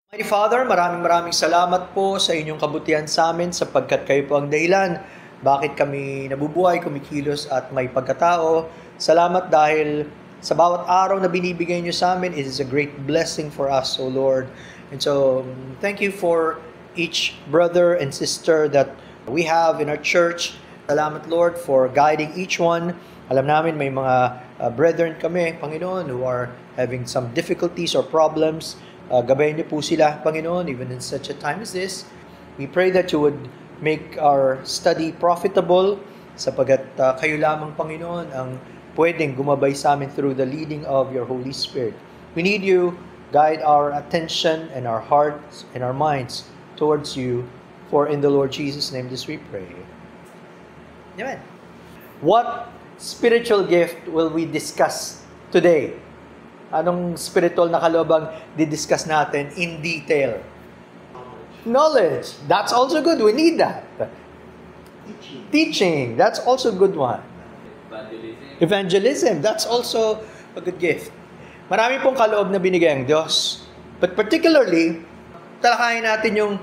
Mighty Father, maraming salamat po sa inyong kabutihan sa amin sapagkat kayo po ang dahilan bakit kami nabubuhay, kumikilos at may pagkatao. Salamat dahil sa bawat araw na binibigay niyo sa amin, it is a great blessing for us, O Lord. And so, thank you for each brother and sister that we have in our church. Salamat, Lord, for guiding each one. Alam namin may mga brethren kami, Panginoon, who are having some difficulties or problems. Gabayan niyo po sila, Panginoon, even in such a time as this. We pray that you would make our study profitable sapagat kayo lamang, Panginoon, ang pwedeng gumabay sa amin through the leading of your Holy Spirit. We need you. Guide our attention and our hearts and our minds towards you. For in the Lord Jesus' name this we pray. Amen. What spiritual gift will we discuss today? Anong spiritual na kalooban didiscuss natin in detail? Knowledge. That's also good. We need that. Teaching. That's also a good one. Evangelism. That's also a good gift. Marami pong kaloob na binigay ang Diyos. But particularly, talakayin natin yung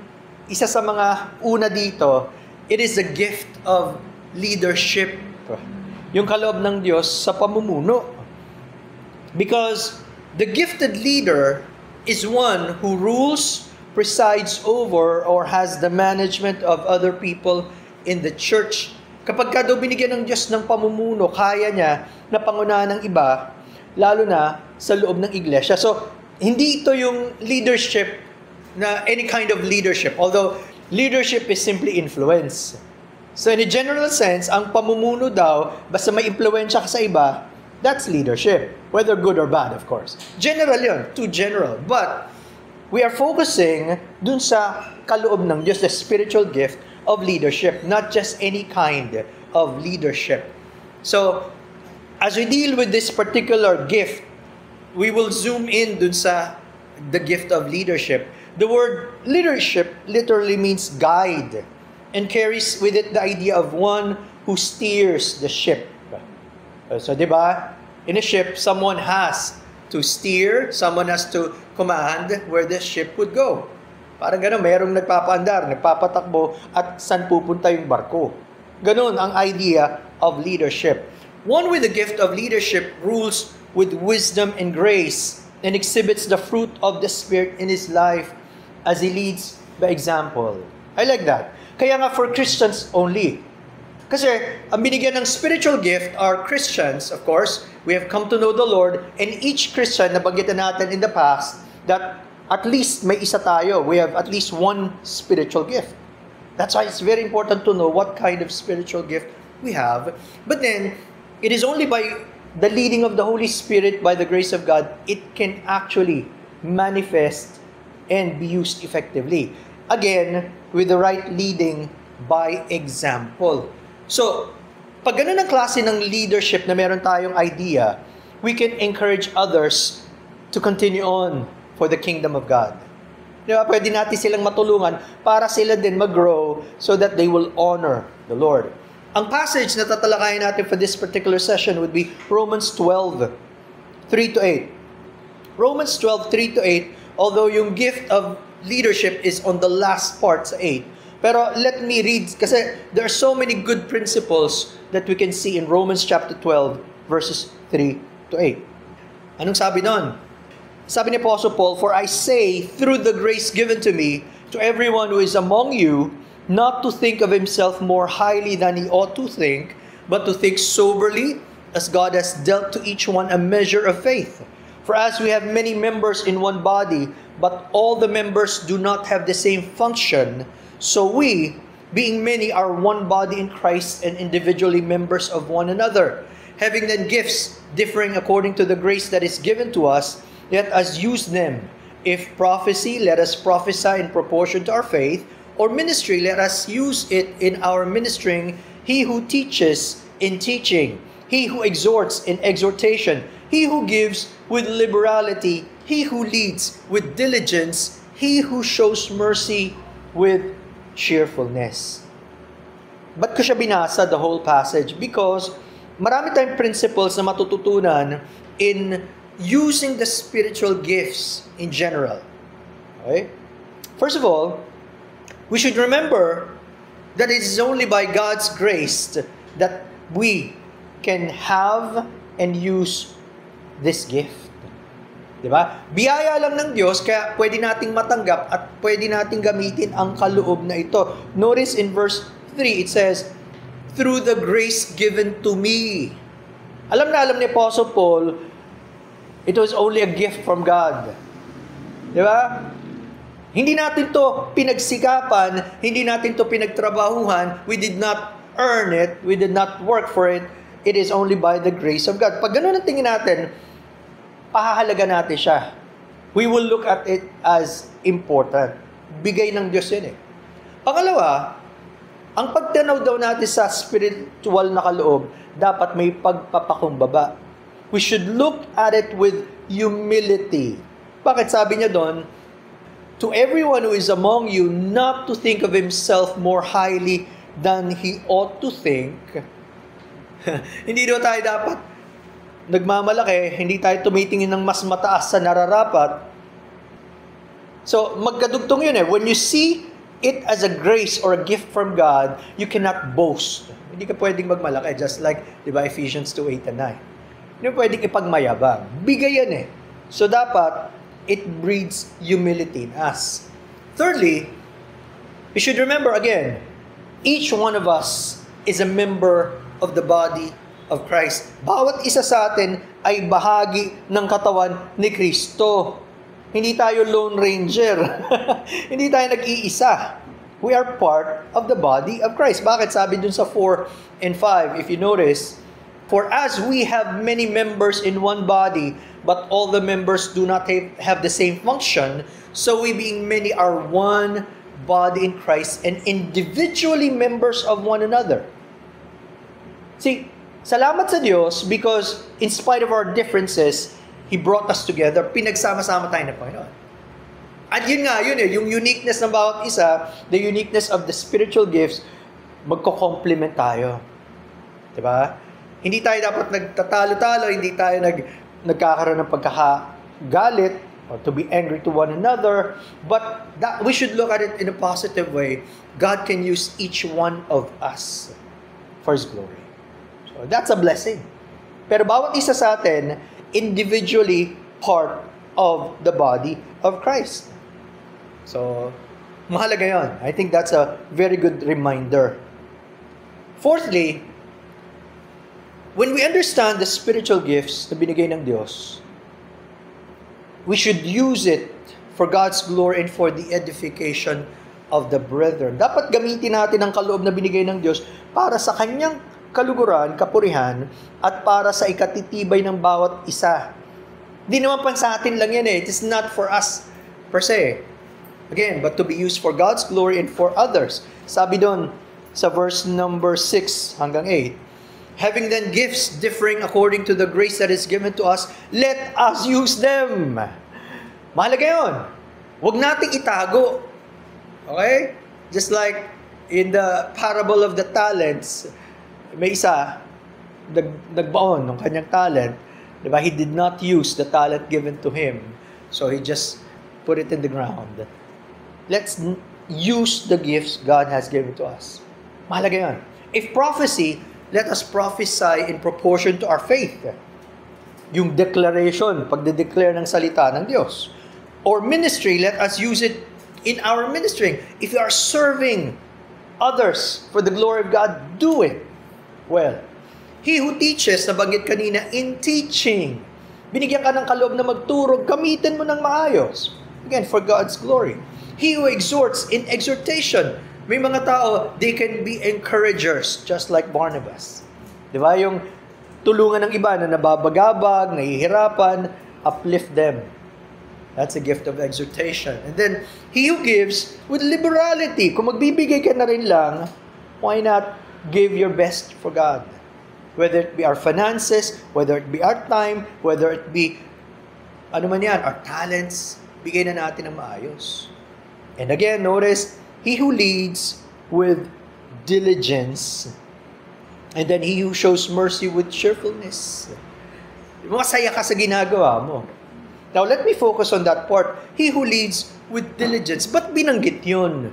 isa sa mga una dito. It is the gift of leadership. Yung kaloob ng Diyos sa pamumuno. Because the gifted leader is one who rules, presides over, or has the management of other people in the church. Kapag ka daw binigyan ng Diyos ng pamumuno, kaya niya na pangunahan ng iba, lalo na sa loob ng iglesia. So, hindi ito yung leadership na any kind of leadership. Although, leadership is simply influence. So, in a general sense, ang pamumuno daw, basta may impluensya ka sa iba, that's leadership. Whether good or bad, of course. General yun. Too general. But, we are focusing dun sa kaloob ng Diyos, the spiritual gift of leadership. Not just any kind of leadership. So, as we deal with this particular gift, we will zoom in dun sa the gift of leadership. The word leadership literally means guide and carries with it the idea of one who steers the ship. So, di ba? In a ship, someone has to steer, someone has to command where the ship would go. Parang gano'n, mayroong nagpapaandar, nagpapatakbo, at saan pupunta yung barko. Gano'n ang idea of leadership. One with the gift of leadership rules with wisdom and grace and exhibits the fruit of the Spirit in his life as he leads by example. I like that. Kaya nga for Christians only. Kasi ang binigyan ng spiritual gift are Christians, of course. We have come to know the Lord, and each Christian, nabanggitan natin in the past, that at least may isa tayo. We have at least one spiritual gift. That's why it's very important to know what kind of spiritual gift we have. But then, it is only by the leading of the Holy Spirit, by the grace of God, it can actually manifest and be used effectively. Again, with the right leading by example. So, pag ganun ang klase ng leadership na meron tayong idea, we can encourage others to continue on for the kingdom of God. Diba? Pwede natin silang matulungan para sila din mag-grow so that they will honor the Lord. Ang passage na tatalakayin natin for this particular session would be Romans 12, 3-8. Romans 12, 3-8, although yung gift of leadership is on the last part sa 8. Pero let me read, kasi there are so many good principles that we can see in Romans chapter 12, verses 3-8. Anong sabi nun? Sabi ni Apostle Paul, "For I say, through the grace given to me, to everyone who is among you, not to think of himself more highly than he ought to think, but to think soberly, as God has dealt to each one a measure of faith. For as we have many members in one body, but all the members do not have the same function, so we, being many, are one body in Christ and individually members of one another. Having then gifts differing according to the grace that is given to us, let us use them. If prophecy, let us prophesy in proportion to our faith, or ministry, let us use it in our ministering. He who teaches in teaching, he who exhorts in exhortation, he who gives with liberality, he who leads with diligence, he who shows mercy with cheerfulness." Ba't ko siya binasa, the whole passage? Because marami tayong principles na matututunan in using the spiritual gifts in general. Okay? First of all, we should remember that it is only by God's grace that we can have and use this gift. Diba? Biyaya lang ng Diyos, kaya pwede nating matanggap at pwede nating gamitin ang kaloob na ito. Notice in verse 3, it says, through the grace given to me. Alam na alam ni Apostle Paul, it was only a gift from God. Diba? Hindi natin to pinagsikapan, hindi natin to pinagtrabahuhan, we did not earn it, we did not work for it, it is only by the grace of God. Pag ganun ang tingin natin, pahahalaga natin siya. We will look at it as important. Bigay ng Diyos yun eh. Pangalawa, ang pagtanaw daw natin sa spiritual na kaloob, dapat may pagpapakumbaba. We should look at it with humility. Bakit sabi niya doon, to everyone who is among you, not to think of himself more highly than he ought to think. Hindi daw tayo dapat nagmamalaki, hindi tayo tumitingin ng mas mataas sa nararapat. So, magkadugtong yun eh. When you see it as a grace or a gift from God, you cannot boast. Hindi ka pwedeng magmalaki, just like, di ba, Ephesians 2:8 and 9. Hindi pwedeng ipagmayabang. Bigay yan eh. So, dapat, it breeds humility in us. Thirdly, you should remember again, each one of us is a member of the body of Christ. Bawat isa sa atin ay bahagi ng katawan ni Kristo. Hindi tayo lone ranger. Hindi tayo nag-iisa. We are part of the body of Christ. Bakit? Sabi dun sa 4 and 5, if you notice, for as we have many members in one body, but all the members do not have the same function, so we being many are one body in Christ and individually members of one another. See, salamat sa Diyos because in spite of our differences, He brought us together. Pinagsama-sama tayo ng Panginoon. At yun nga, yun eh, yung uniqueness ng bawat isa, the uniqueness of the spiritual gifts, magko-complement tayo. Diba? Hindi tayo dapat nagtatalo-talo, hindi tayo nagkakaroon ng pagkakagalit or to be angry to one another, but that we should look at it in a positive way. God can use each one of us for His glory. So that's a blessing. Pero bawat isa sa atin, individually part of the body of Christ. So, mahalaga yun. I think that's a very good reminder. Fourthly, when we understand the spiritual gifts na binigay ng Diyos, we should use it for God's glory and for the edification of the brethren. Dapat gamitin natin ang kaloob na binigay ng Diyos para sa Kanyang kaluguran, kapurihan, at para sa ikatitibay ng bawat isa. Di naman pan sa atin lang yan eh. It is not for us per se. Again, but to be used for God's glory and for others. Sabi doon sa verse number 6 hanggang 8, having then gifts differing according to the grace that is given to us, let us use them. Mahalaga yun. Huwag nating itago. Okay? Just like in the parable of the talents, may isa, nagbaon ng kanyang talent. Diba? He did not use the talent given to him. So he just put it in the ground. Let's use the gifts God has given to us. Mahalaga yan. If prophecy, let us prophesy in proportion to our faith. Yung declaration, pagde-declare ng salita ng Diyos. Or ministry, let us use it in our ministry. If you are serving others for the glory of God, do it well. He who teaches, nabanggit kanina, in teaching. Binigyan ka ng kaloob na magturo, gamitin mo ng maayos. Again, for God's glory. He who exhorts, in exhortation. May mga tao, they can be encouragers, just like Barnabas. Di ba? Yung tulungan ng iba na nababagabag, nahihirapan, uplift them. That's a gift of exhortation. And then, he who gives with liberality. Kung magbibigay ka na rin lang, why not give your best for God? Whether it be our finances, whether it be our time, whether it be, ano man yan, our talents, bigay na natin ng maayos. And again, notice, he who leads with diligence, and then he who shows mercy with cheerfulness. Masaya ka sa ginagawa mo. Now, let me focus on that part. He who leads with diligence. Ba't binanggit yun?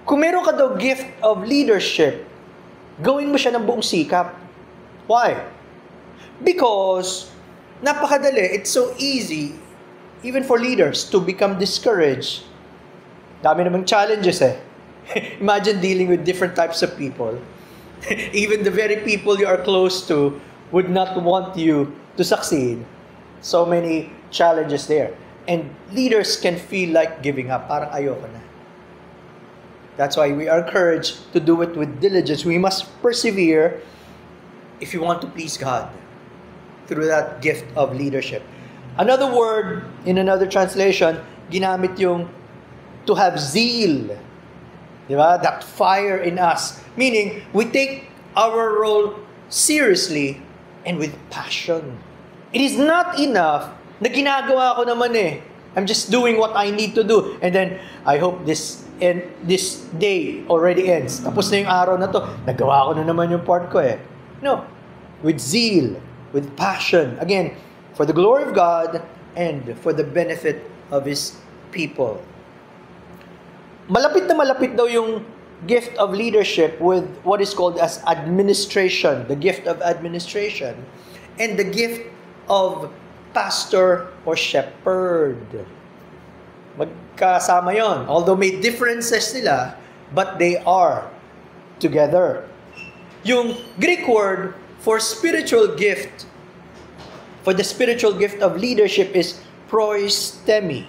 Kung meron ka daw gift of leadership, gawin mo siya ng buong sikap. Why? Because, napakadali. It's so easy, even for leaders, to become discouraged. Dami namang challenges eh. Imagine dealing with different types of people. Even the very people you are close to would not want you to succeed. So many challenges there. And leaders can feel like giving up. Parang ayoko na. That's why we are encouraged to do it with diligence. We must persevere if you want to please God through that gift of leadership. Another word in another translation, ginamit yung to have zeal. Diba? That fire in us. Meaning, we take our role seriously and with passion. It is not enough na ginagawa ko naman eh. I'm just doing what I need to do. And then, I hope this day already ends. Tapos na yung araw na to. Nagawa ko na naman yung part ko eh. No. With zeal, with passion. Again, for the glory of God and for the benefit of His people. Malapit na malapit daw yung gift of leadership with what is called as administration, the gift of administration, and the gift of pastor or shepherd. Magkasama yon. Although may differences nila, but they are together. Yung Greek word for spiritual gift, for the spiritual gift of leadership is proistemi.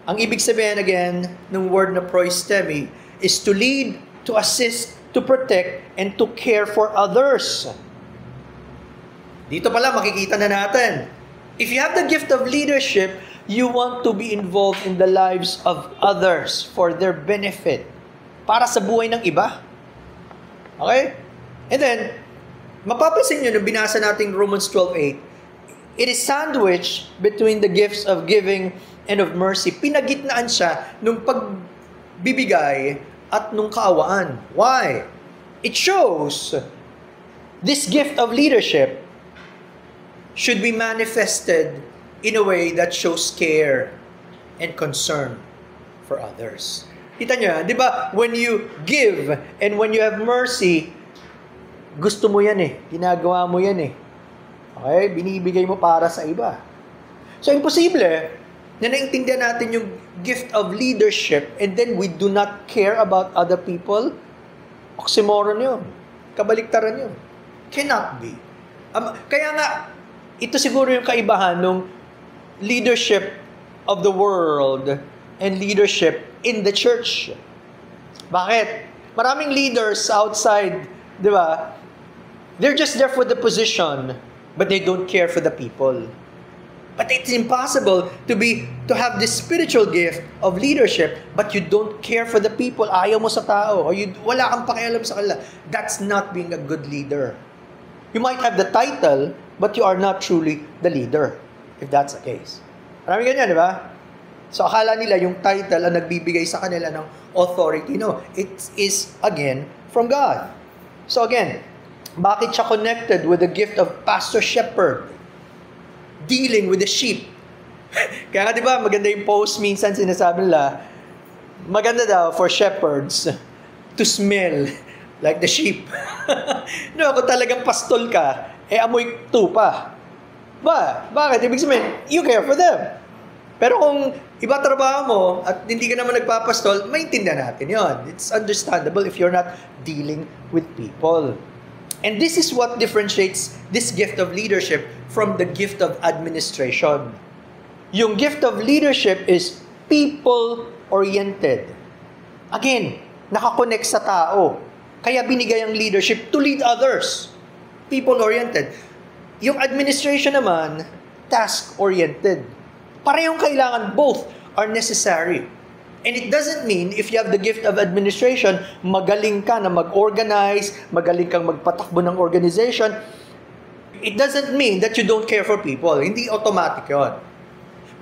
Ang ibig sabihin again ng word na proistemi is to lead, to assist, to protect, and to care for others. Dito pala makikita na natin. If you have the gift of leadership, you want to be involved in the lives of others for their benefit. Para sa buhay ng iba. Okay? And then, mapapansin nyo nung binasa natin Romans 12:8, it is sandwiched between the gifts of giving and of mercy. Pinagitnaan siya nung pagbibigay at nung kaawaan. Why? It shows this gift of leadership should be manifested in a way that shows care and concern for others. Kita nyo, di ba? When you give and when you have mercy, gusto mo yan eh. Ginagawa mo yan eh. Okay? Binibigay mo para sa iba. So, imposible na naintindihan natin yung gift of leadership and then we do not care about other people. Oxymoron yun. Kabaliktaran yun. Cannot be. Kaya nga, ito siguro yung kaibahan ng leadership of the world and leadership in the church. Bakit? Maraming leaders outside, di ba? They're just there for the position, but they don't care for the people. But it's impossible to have this spiritual gift of leadership, but you don't care for the people. Ayaw mo sa tao, or wala kang pakialam sa kanila. That's not being a good leader. You might have the title, but you are not truly the leader, if that's the case. Maraming ganyan, di ba? So akala nila yung title ang nagbibigay sa kanila ng authority. No, it is again from God. So again, bakit siya connected with the gift of pastor shepherd? Dealing with the sheep. Kaya nga di ba, maganda yung post minsan sinasabi nila, maganda daw for shepherds to smell like the sheep. No, kung talagang pastol ka, amoy tupa. Bakit? Ibig sabihin, you care for them. Pero kung iba trabaho mo at hindi ka naman nagpapastol, maintindihan natin yon. It's understandable if you're not dealing with people. And this is what differentiates this gift of leadership from the gift of administration. Yung gift of leadership is people-oriented. Again, nakakonect sa tao. Kaya binigay ang leadership to lead others. People-oriented. Yung administration naman, task-oriented. Parehong kailangan, both are necessary. And it doesn't mean if you have the gift of administration, magaling ka na mag-organize, magaling kang magpatakbo ng organization. It doesn't mean that you don't care for people. Hindi automatic yun.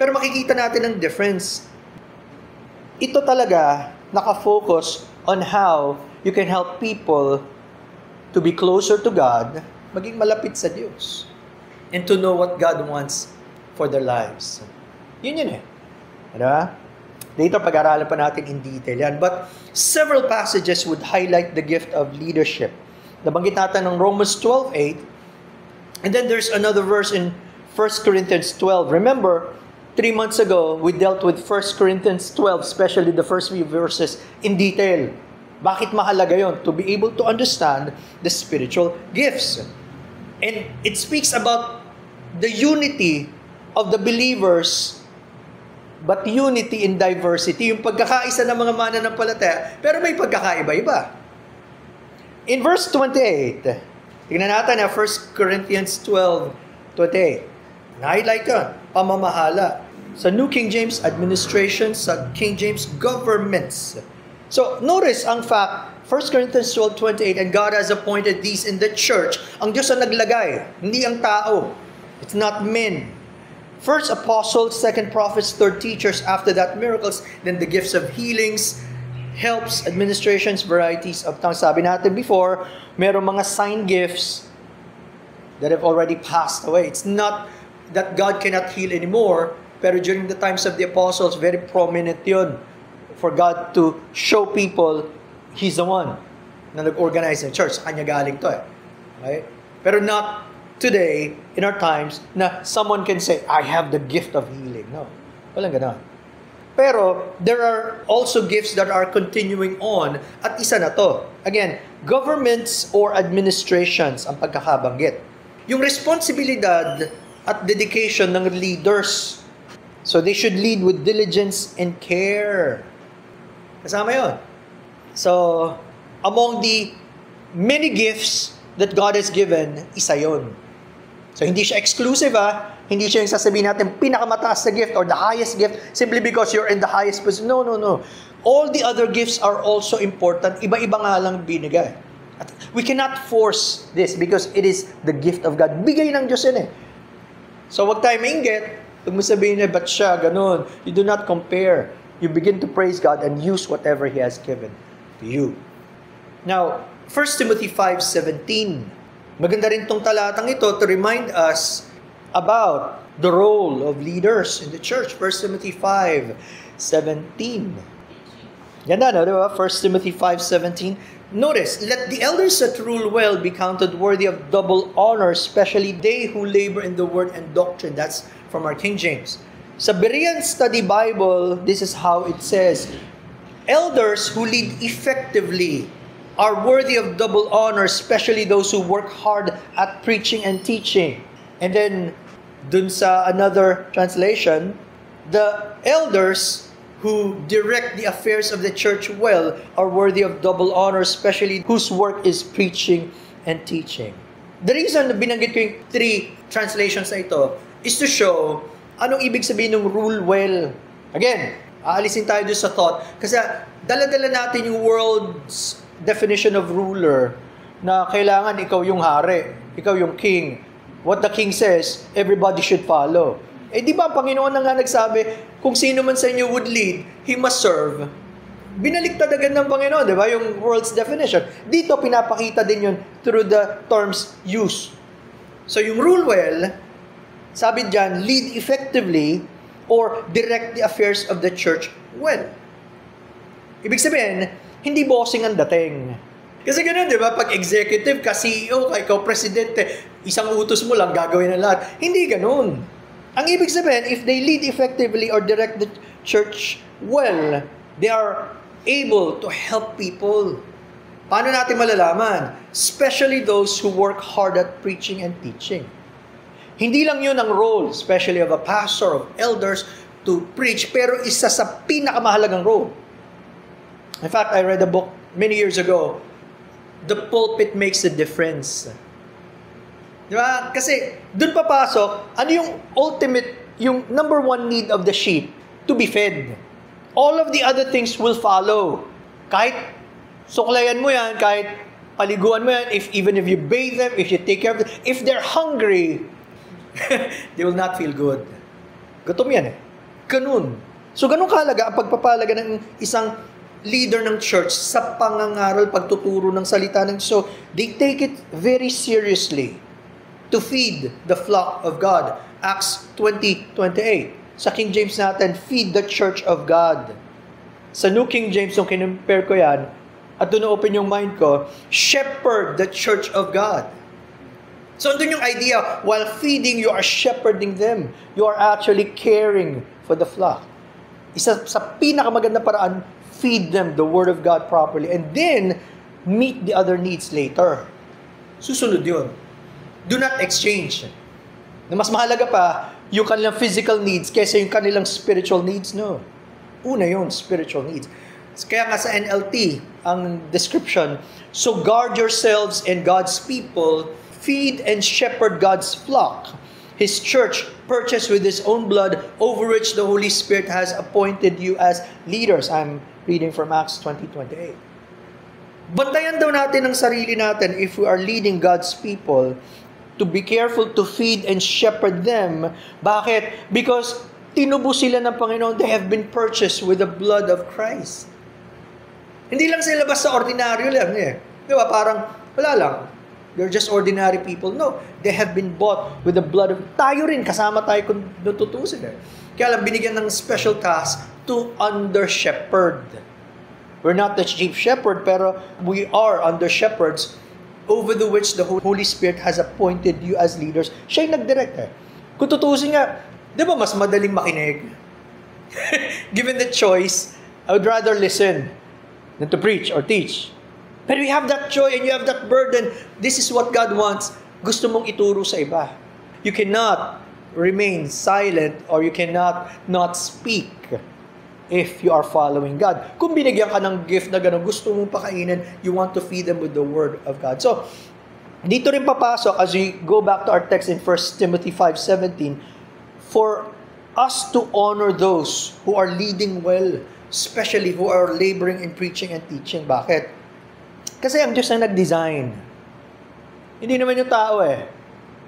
Pero makikita natin ang difference. Ito talaga nakafocus on how you can help people to be closer to God, maging malapit sa Diyos, and to know what God wants for their lives. Yun eh. Diba? Later, pag-aralan pa natin in detail yan. But several passages would highlight the gift of leadership. Nabanggit natin ng Romans 12:8. And then there's another verse in 1 Corinthians 12. Remember, 3 months ago, we dealt with 1 Corinthians 12, especially the first few verses, in detail. Bakit mahalaga yon? To be able to understand the spiritual gifts. And it speaks about the unity of the believers, but unity in diversity. Yung pagkakaisa ng mga mananampalataya, pero may pagkakaiba-iba. In verse 28, tingnan natin na 1 Corinthians 12:28. Na-highlight yun, pamamahala. Sa New King James administration, sa King James governments. So, notice ang fact, 1 Corinthians 12:28, and God has appointed these in the church. Ang Diyos ang naglagay, hindi ang tao. It's not men. First apostles, second prophets, third teachers, after that miracles, then the gifts of healings, helps, administrations, varieties of tongues. Sabi natin before, merong mga sign gifts that have already passed away. It's not that God cannot heal anymore, pero during the times of the apostles, very prominent yun for God to show people He's the one na nag-organize ng church. Sa Kanya galing to eh. Right? Pero not today, in our times, na someone can say, I have the gift of healing. No. Walang ganon. Pero, there are also gifts that are continuing on, at isa na to. Again, governments or administrations ang pagkakabanggit. Yung responsibilidad at dedication ng leaders. So, they should lead with diligence and care. Kasama yun. So, among the many gifts that God has given, isa yun. So, hindi siya exclusive Hindi siya yung sasabihin natin pinakamataas na gift or the highest gift simply because you're in the highest position. No. All the other gifts are also important. Iba-iba nga lang binigay. At we cannot force this because it is the gift of God. Bigay ng Diyos yun eh. So, wag tayo mainggit. Huwag mo sabihin ba't siya, ganun. You do not compare. You begin to praise God and use whatever He has given to you. Now, 1 Timothy 5:17. Maganda rin tong talatang ito to remind us about the role of leaders in the church. 1 Timothy 5:17. Ganda na, di ba? 1 Timothy 5:17. Notice, let the elders that rule well be counted worthy of double honor, especially they who labor in the word and doctrine. That's from our King James. Sa Berean Study Bible, this is how it says, elders who lead effectively are worthy of double honor, especially those who work hard at preaching and teaching. And then, dun sa another translation, the elders who direct the affairs of the church well are worthy of double honor, especially whose work is preaching and teaching. The reason na binanggit ko yung 3 translations na ito is to show anong ibig sabihin ng rule well. Again, aalisin tayo doon sa thought. Kasi dala-dala natin yung world's definition of ruler na kailangan ikaw yung hari, ikaw yung king. What the king says, everybody should follow. Eh di ba ang Panginoon na nga nagsabi, kung sino man sa inyo would lead, he must serve. Binaliktad agad ng Panginoon, di ba? Yung world's definition. Dito pinapakita din yun through the terms used. So yung rule well, sabi dyan, lead effectively or direct the affairs of the church well. Ibig sabihin, hindi bossing ang dating. Kasi ganun, di ba? Pag executive, ka CEO, ka ikaw presidente, isang utos mo lang, gagawin na lahat. Hindi ganun. Ang ibig sabihin, if they lead effectively or direct the church well, they are able to help people. Paano natin malalaman? Especially those who work hard at preaching and teaching. Hindi lang yun ang role, especially of a pastor, of elders, to preach, pero isa sa pinakamahalagang role. In fact, I read a book many years ago, The Pulpit Makes a Difference. Di ba? Kasi, dun papasok, ano yung ultimate, yung number one need of the sheep? To be fed. All of the other things will follow. Kahit suklayan mo yan, kahit paliguan mo yan, even if you bathe them, if you take care of them, if they're hungry, they will not feel good. Gutom yan eh. Ganun. So, ganun kahalaga ang pagpapalaga ng isang leader ng church sa pangangaral, pagtuturo ng salita ng Diyos. So, they take it very seriously to feed the flock of God. Acts 20:28. Sa King James natin, feed the church of God. Sa New King James, nung kinumpare ko yan, at doon open yung mind ko, shepherd the church of God. So, doon yung idea, while feeding, you are shepherding them. You are actually caring for the flock. Isa sa pinakamaganda paraan, feed them the Word of God properly. And then, meet the other needs later. Susunod yun. Do not exchange. Na mas mahalaga pa, yung kanilang physical needs kaysa yung kanilang spiritual needs, no. Una yun, spiritual needs. Kaya nga sa NLT, ang description, so guard yourselves and God's people, feed and shepherd God's flock, His church, purchased with His own blood, over which the Holy Spirit has appointed you as leaders. I'm reading from Acts 20:28. Bantayan daw natin ang sarili natin if we are leading God's people to be careful to feed and shepherd them. Bakit? Because tinubos sila ng Panginoon. They have been purchased with the blood of Christ. Hindi lang sila basta ordinaryo lang eh. Di ba? Parang, wala lang. They're just ordinary people. No. They have been bought with the blood of... Tayo rin, kasama tayo kung natutusin eh. Kaya lang, binigyan ng special task to under-shepherd. We're not the chief shepherd, pero we are under-shepherds over the which the Holy Spirit has appointed you as leaders. Siya yung nag-direct eh. Kung tutusin nga, di ba mas madaling makinig? Given the choice, I would rather listen than to preach or teach. But we have that joy and you have that burden. This is what God wants. Gusto mong ituro sa iba. You cannot remain silent or you cannot not speak if you are following God. Kung binigyan ka ng gift na gano'n, gusto mong pakainin, you want to feed them with the Word of God. So, dito rin papasok, as we go back to our text in 1 Timothy 5:17, for us to honor those who are leading well, especially who are laboring in preaching and teaching. Bakit? Kasi ang Diyos ang nag-design. Hindi naman yung tao eh.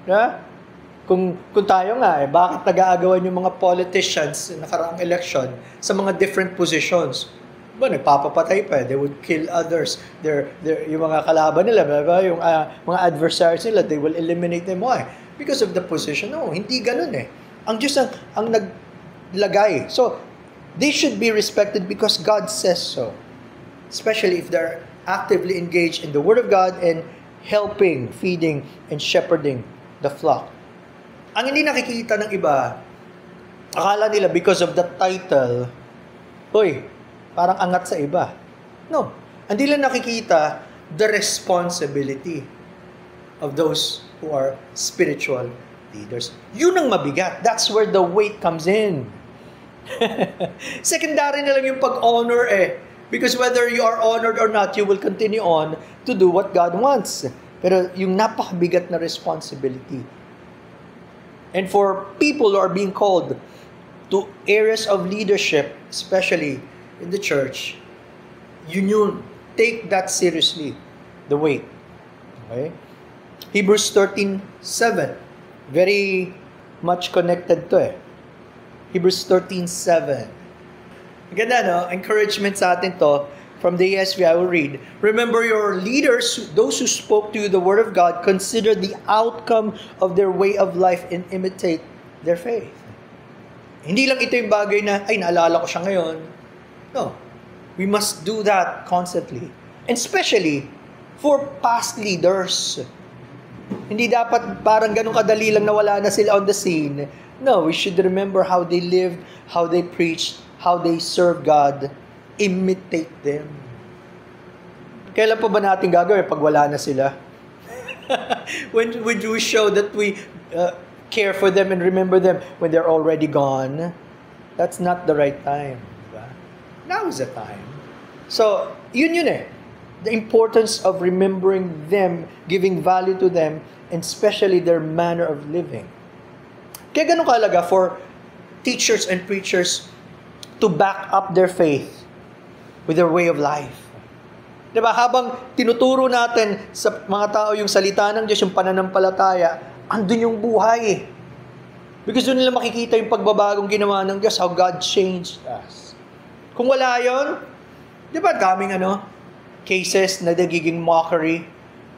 Yeah? Kung tayo nga bakit nag-aagawan yung mga politicians sa nakaraang election sa mga different positions? Ba, nagpapapatay pa. They would kill others. Yung mga kalaban nila, yung mga adversaries nila, they will eliminate them. Why? Because of the position. No, hindi ganun eh. Ang Diyos ang naglagay. So, they should be respected because God says so. Especially if they're actively engaged in the Word of God and helping, feeding, and shepherding the flock. Ang hindi nakikita ng iba, akala nila because of the title, parang angat sa iba. No. Hindi lang nakikita the responsibility of those who are spiritual leaders. Yun ang mabigat. That's where the weight comes in. Secondary na lang yung pag-honor eh. Because whether you are honored or not, you will continue on to do what God wants. Pero yung napakabigat na responsibility. And for people who are being called to areas of leadership, especially in the church, you take that seriously, the weight. Okay? Hebrews 13:7, very much connected to eh. Hebrews 13:7. Ganda, no? Encouragement sa atin to. From the ESV, I will read. Remember your leaders, those who spoke to you the word of God, consider the outcome of their way of life and imitate their faith. Hindi lang ito yung bagay na, naalala ko siya ngayon. No. We must do that constantly. And especially for past leaders. Hindi dapat parang ganun kadali lang na wala na sila on the scene. No, we should remember how they lived, how they preached, how they served God. Imitate them. Kailan pa ba natin gagawin pag wala na sila? When would we show that we care for them and remember them when they're already gone? That's not the right time. Diba? Now is the time. So, yun eh. The importance of remembering them, giving value to them, and especially their manner of living. Kaya ganun kahalaga for teachers and preachers to back up their faith with their way of life. Diba? Habang tinuturo natin sa mga tao yung salita ng Diyos, yung pananampalataya, andun yung buhay. Because doon nila makikita yung pagbabagong ginawa ng Diyos, how God changed us. Kung wala yun, diba daming cases na nagiging mockery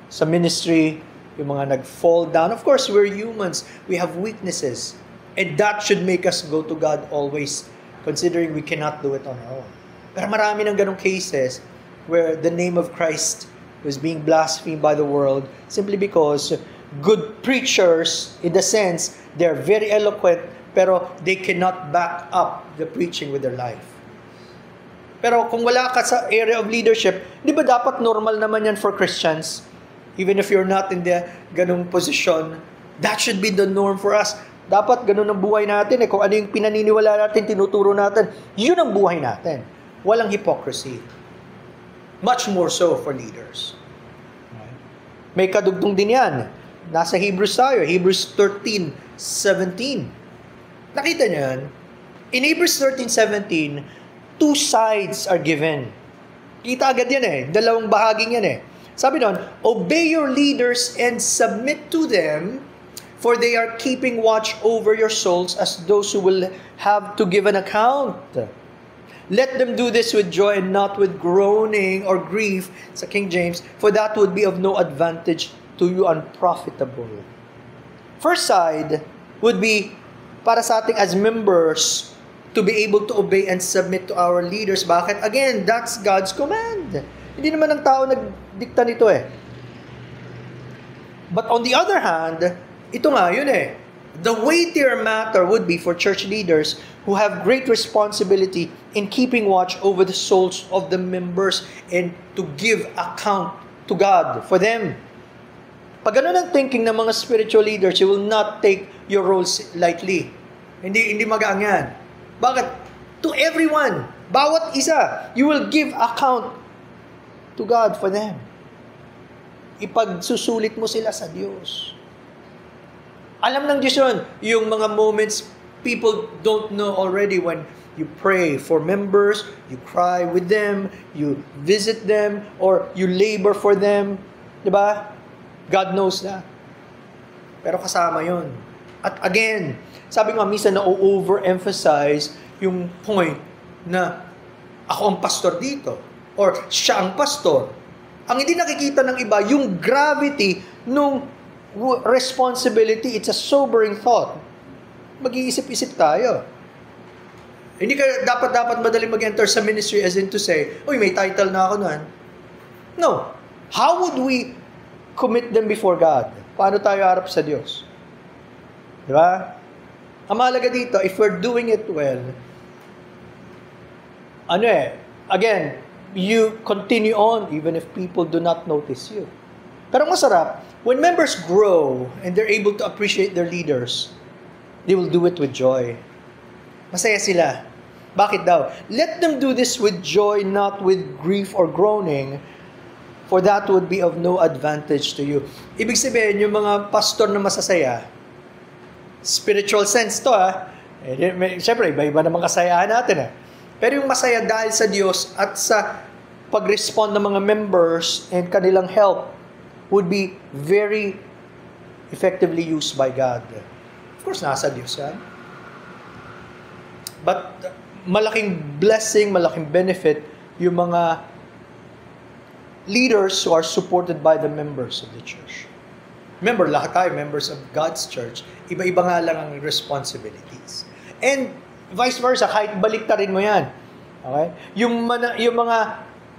sa ministry, yung mga nag-fall down. Of course, we're humans. We have weaknesses. And that should make us go to God always, considering we cannot do it on our own. Pero marami ng ganong cases where the name of Christ was being blasphemed by the world simply because good preachers, in the sense, they're very eloquent, pero they cannot back up the preaching with their life. Pero kung wala ka sa area of leadership, di ba dapat normal naman yan for Christians? Even if you're not in the ganong position, that should be the norm for us. Dapat ganon ang buhay natin. Kung ano yung pinaniniwala natin, tinuturo natin, yun ang buhay natin. Walang hypocrisy. Much more so for leaders. May kadugtong din yan. Nasa Hebrews tayo, Hebrews 13:17. Nakita niyo yan? In Hebrews 13:17, two sides are given. Kita agad yan eh. Dalawang bahaging yan eh. Sabi doon, obey your leaders and submit to them, for they are keeping watch over your souls as those who will have to give an account. Let them do this with joy and not with groaning or grief, sa King James, for that would be of no advantage to you, unprofitable. First side would be para sa ating as members to be able to obey and submit to our leaders. Bakit? Again, that's God's command. Hindi naman ang tao nagdikta nito eh. But on the other hand, ito nga yun eh. The weightier matter would be for church leaders who have great responsibility in keeping watch over the souls of the members and to give account to God for them. Pag ganun ang thinking ng mga spiritual leaders, you will not take your roles lightly. Hindi magaang yan. Bakit? To everyone, bawat isa, you will give account to God for them. Ipagsusulit mo sila sa Diyos. Alam ng Diyos yun, yung mga moments people don't know already when you pray for members, you cry with them, you visit them, or you labor for them. Diba? God knows that. Pero kasama yun. At again, sabi nga minsan na-overemphasize yung point na ako ang pastor dito or siya ang pastor. Ang hindi nakikita ng iba, yung gravity nung responsibility, it's a sobering thought. Mag-iisip-isip tayo. Hindi ka dapat madaling mag-enter sa ministry as in to say, uy, may title na ako nun. No. How would we commit them before God? Paano tayo harap sa Diyos? Di ba? Ang mahalaga dito, if we're doing it well, again, you continue on even if people do not notice you. Pero masarap, when members grow and they're able to appreciate their leaders, they will do it with joy. Masaya sila. Bakit daw? Let them do this with joy, not with grief or groaning, for that would be of no advantage to you. Ibig sabihin, yung mga pastor na masasaya, spiritual sense to Siyempre, iba-iba naman kasayahan natin Pero yung masaya dahil sa Diyos at sa pag-respond ng mga members and kanilang help would be very effectively used by God. Of course, nasa Diyos yan. But malaking blessing, malaking benefit yung mga leaders who are supported by the members of the church. Remember, lahat tayo members of God's church. Iba-iba nga lang ang responsibilities. And vice versa, kahit baliktarin mo yan. Okay? Yung mga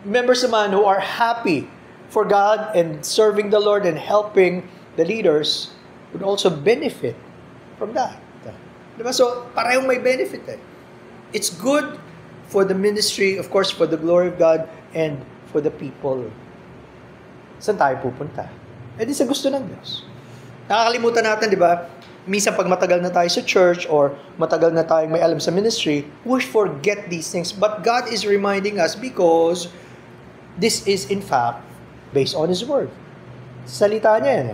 members naman who are happy for God and serving the Lord and helping the leaders would also benefit from that. Diba? So, parehong may benefit It's good for the ministry, of course, for the glory of God and for the people. Saan tayo pupunta? Di sa gusto ng Diyos. Nakakalimutan natin, di ba? Minsan pag matagal na tayo sa church or matagal na tayong may alam sa ministry, we forget these things. But God is reminding us because this is in fact based on His Word. Salita niya yan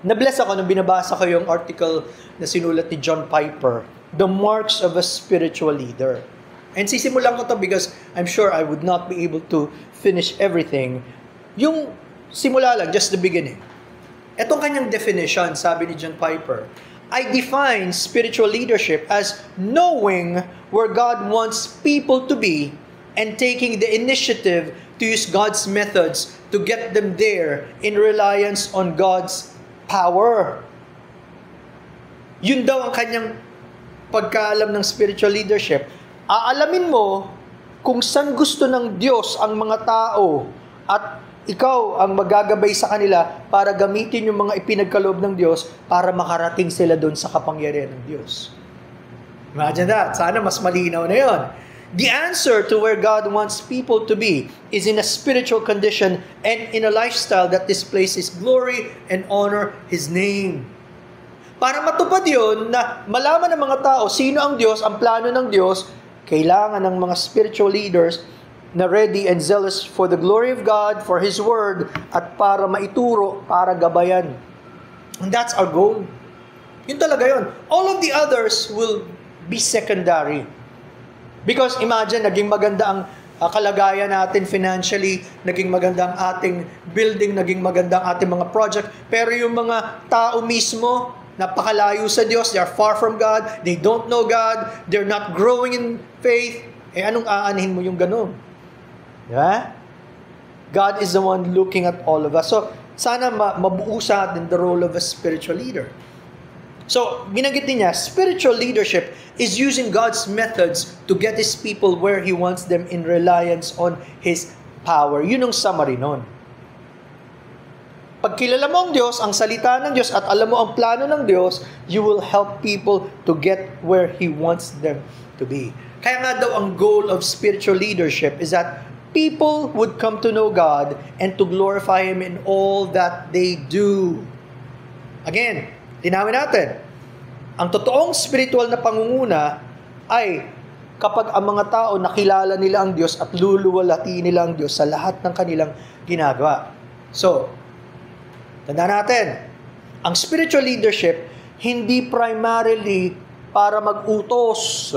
Nabless ako nung binabasa ko yung article na sinulat ni John Piper, The Marks of a Spiritual Leader. And sisimulan ko to because I'm sure I would not be able to finish everything. Yung simula lang, just the beginning. Etong kanyang definition, sabi ni John Piper, I define spiritual leadership as knowing where God wants people to be and taking the initiative to use God's methods to get them there in reliance on God's power. Yun daw ang kanyang pagkaalam ng spiritual leadership. Aalamin mo kung saan gusto ng Diyos ang mga tao at ikaw ang magagabay sa kanila para gamitin yung mga ipinagkaloob ng Diyos para makarating sila doon sa kapangyarihan ng Diyos. Imagine that. Sana mas malinaw na yon. The answer to where God wants people to be is in a spiritual condition and in a lifestyle that displays His glory and honor His name. Para matupad yun, na malaman ng mga tao sino ang Diyos, ang plano ng Diyos, kailangan ng mga spiritual leaders na ready and zealous for the glory of God, for His Word, at para maituro, para gabayan. And that's our goal. Yun talaga yun. All of the others will be secondary. Because imagine, naging maganda ang kalagayan natin financially, naging maganda ang ating building, naging maganda ang ating mga project, pero yung mga tao mismo, napakalayo sa Diyos, they are far from God, they don't know God, they're not growing in faith, anong aanhin mo yung ganun? Diba? God is the one looking at all of us. So, sana mabuo sa atin the role of a spiritual leader. So, binanggit niya, spiritual leadership is using God's methods to get His people where He wants them in reliance on His power. Yun ang summary nun. Pag kilala mo ang Diyos, ang salita ng Diyos, at alam mo ang plano ng Diyos, you will help people to get where He wants them to be. Kaya nga daw ang goal of spiritual leadership is that people would come to know God and to glorify Him in all that they do. Again, linawin natin, ang totoong spiritual na pangunguna ay kapag ang mga tao nakilala nila ang Diyos at luluwalhati nila ang Diyos sa lahat ng kanilang ginagawa. So, tandaan natin, ang spiritual leadership hindi primarily para mag-utos.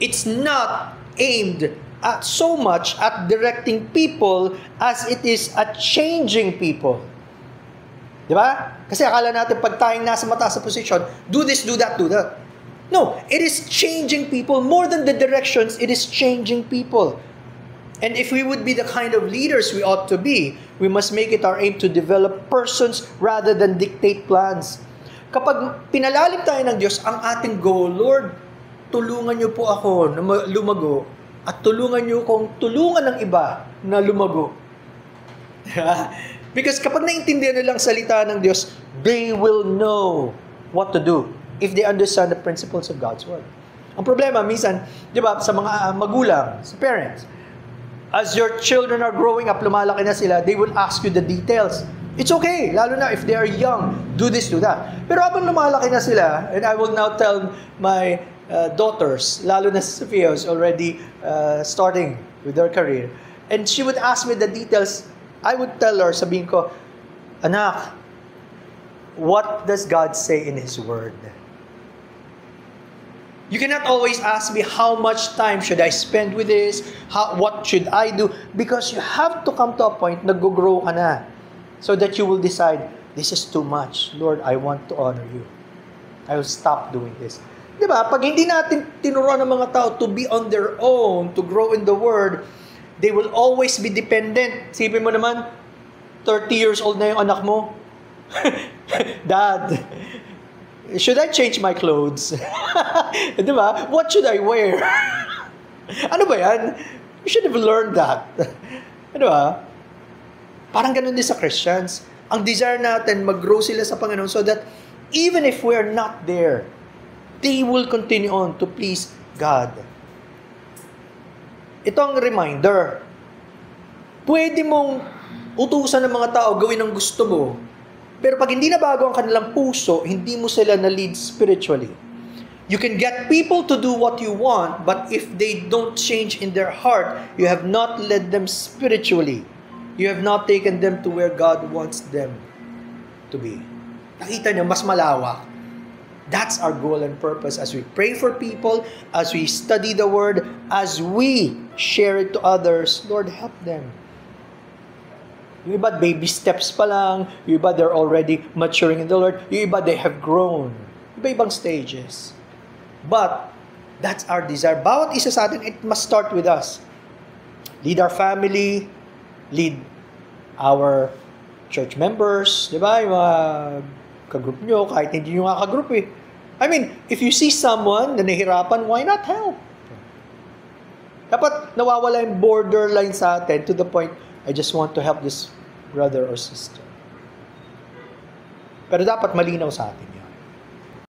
It's not aimed at so much at directing people as it is at changing people. Di ba? Kasi akala natin pag tayong nasa mataas sa position, do this, do that, do that. No, it is changing people. More than the directions, it is changing people. And if we would be the kind of leaders we ought to be, we must make it our aim to develop persons rather than dictate plans. Kapag pinalalim tayo ng Diyos, ang ating goal, Lord, tulungan niyo po ako na lumago at tulungan niyo kong tulungan ng iba na lumago. Because kapag naintindihan nilang salita ng Diyos, they will know what to do if they understand the principles of God's Word. Ang problema, minsan, di ba, sa mga magulang, sa parents, as your children are growing up, lumalaki na sila, they will ask you the details. It's okay, lalo na if they are young, do this, do that. Pero habang lumalaki na sila, and I will now tell my daughters, lalo na si Sophia is already starting with her career, and she would ask me the details. I would tell her, sabihin ko, anak, what does God say in His Word? You cannot always ask me how much time should I spend with this, what should I do, because you have to come to a point na go-grow ka na, so that you will decide, this is too much. Lord, I want to honor you. I will stop doing this. Diba? Pag hindi natin tinuruan ng mga tao to be on their own, to grow in the Word, they will always be dependent. Sipin mo naman, 30 years old na yung anak mo. Dad, should I change my clothes? Diba? What should I wear? Ano ba yan? You should have learned that. Diba? Parang ganun din sa Christians. Ang desire natin, mag-grow sila sa Panginoon so that even if we are not there, they will continue on to please God. Ito ang reminder. Pwede mong utusan ng mga tao, gawin ang gusto mo. Pero pag hindi na bago ang kanilang puso, hindi mo sila na-lead spiritually. You can get people to do what you want, but if they don't change in their heart, you have not led them spiritually. You have not taken them to where God wants them to be. Nakita niyo, mas malawak. That's our goal and purpose as we pray for people, as we study the Word, as we share it to others. Lord, help them. Yung iba, baby steps pa lang. Yung iba, they're already maturing in the Lord. Yung iba, they have grown. Iba-ibang stages. But, that's our desire. Bawat isa sa atin, it must start with us. Lead our family, lead our church members, di ba? Yung mga kagroup nyo, kahit hindi nyo nga kagroup eh. I mean, if you see someone na nahihirapan, why not help? Dapat nawawala yung borderline sa atin to the point, I just want to help this brother or sister. Pero dapat malinaw sa atin yan.